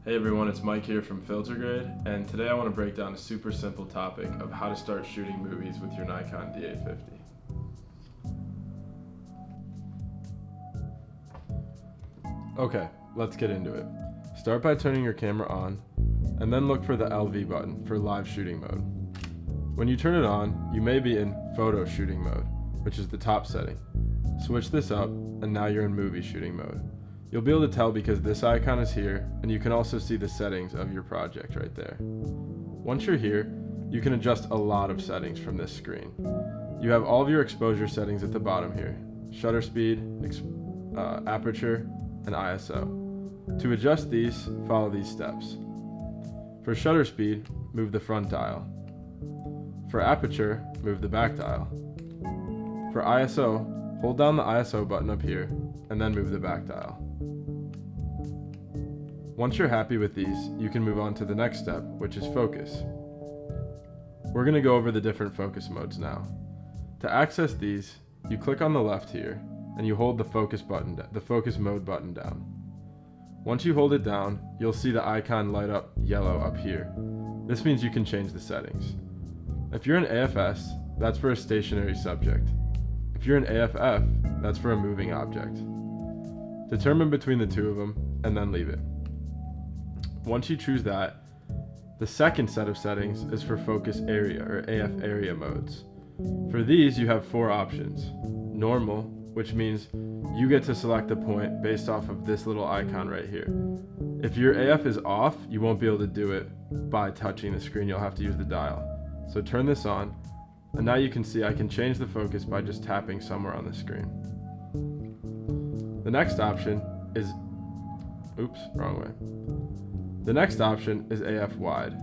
Hey everyone, it's Mike here from FilterGrade, and today I want to break down a super simple topic of how to start shooting movies with your Nikon D850. Okay, let's get into it. Start by turning your camera on, and then look for the LV button for live shooting mode. When you turn it on, you may be in photo shooting mode, which is the top setting. Switch this up, and now you're in movie shooting mode. You'll be able to tell because this icon is here, and you can also see the settings of your project right there. Once you're here, you can adjust a lot of settings from this screen. You have all of your exposure settings at the bottom here: shutter speed, aperture, and ISO. To adjust these, follow these steps. For shutter speed, move the front dial. For aperture, move the back dial. For ISO, hold down the ISO button up here, and then move the back dial. Once you're happy with these, you can move on to the next step, which is focus. We're going to go over the different focus modes now. To access these, you click on the left here, and you hold the focus mode button down. Once you hold it down, you'll see the icon light up yellow up here. This means you can change the settings. If you're in AFS, that's for a stationary subject. If you're in AFF, that's for a moving object. Determine between the two of them, and then leave it. Once you choose that, the second set of settings is for focus area or AF area modes. For these, you have four options. Normal, which means you get to select the point based off of this little icon right here. If your AF is off, you won't be able to do it by touching the screen. You'll have to use the dial. So turn this on, and now you can see I can change the focus by just tapping somewhere on the screen. The next option is, The next option is AF wide.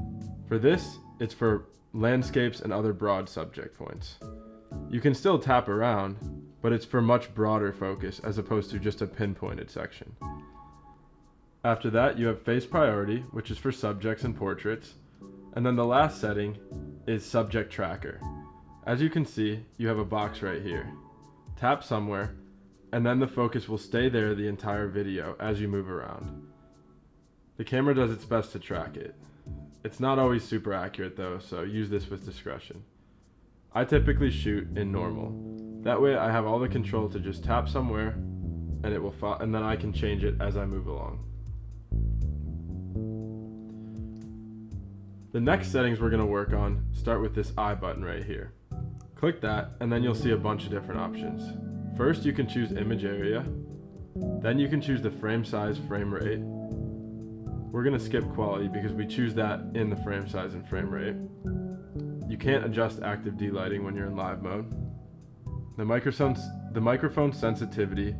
For this, it's for landscapes and other broad subject points. You can still tap around, but it's for much broader focus as opposed to just a pinpointed section. After that, you have face priority, which is for subjects and portraits. And then the last setting is subject tracker. As you can see, you have a box right here. Tap somewhere, and then the focus will stay there the entire video as you move around. The camera does its best to track it. It's not always super accurate though, so use this with discretion. I typically shoot in normal. That way I have all the control to just tap somewhere and it will and then I can change it as I move along. The next settings we're going to work on start with this I button right here. Click that and then you'll see a bunch of different options. First you can choose image area, then you can choose the frame size, frame rate. We're going to skip quality because we choose that in the frame size and frame rate. You can't adjust active delighting when you're in live mode. The microphone sensitivity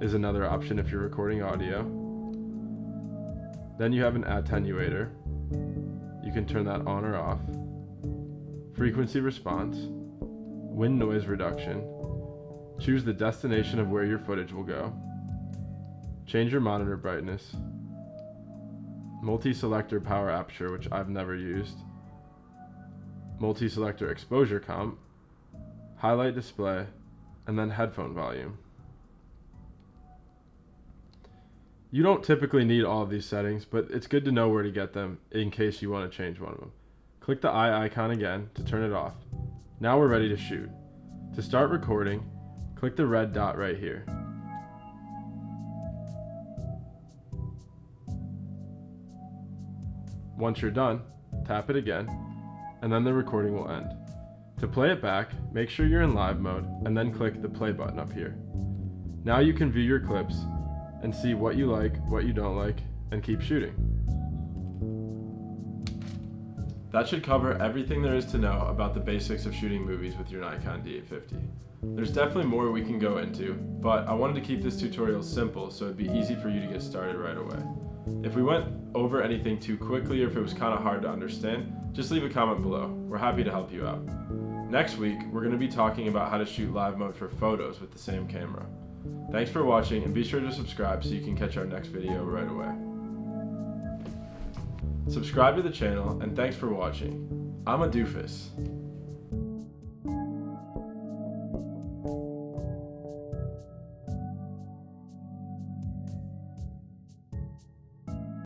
is another option if you're recording audio. Then you have an attenuator. You can turn that on or off. Frequency response, wind noise reduction. Choose the destination of where your footage will go. Change your monitor brightness. Multi-selector power aperture, which I've never used. Multi-selector exposure comp. Highlight display, and then headphone volume. You don't typically need all of these settings, but it's good to know where to get them in case you want to change one of them. Click the eye icon again to turn it off. Now we're ready to shoot. To start recording, click the red dot right here. Once you're done, tap it again, and then the recording will end. To play it back, make sure you're in live mode, and then click the play button up here. Now you can view your clips and see what you like, what you don't like, and keep shooting. That should cover everything there is to know about the basics of shooting movies with your Nikon D850. There's definitely more we can go into, but I wanted to keep this tutorial simple so it'd be easy for you to get started right away. If we went over anything too quickly or if it was kind of hard to understand, just leave a comment below. We're happy to help you out. Next week, we're going to be talking about how to shoot live mode for photos with the same camera. Thanks for watching, and be sure to subscribe so you can catch our next video right away. Subscribe to the channel, and thanks for watching. I'm a doofus.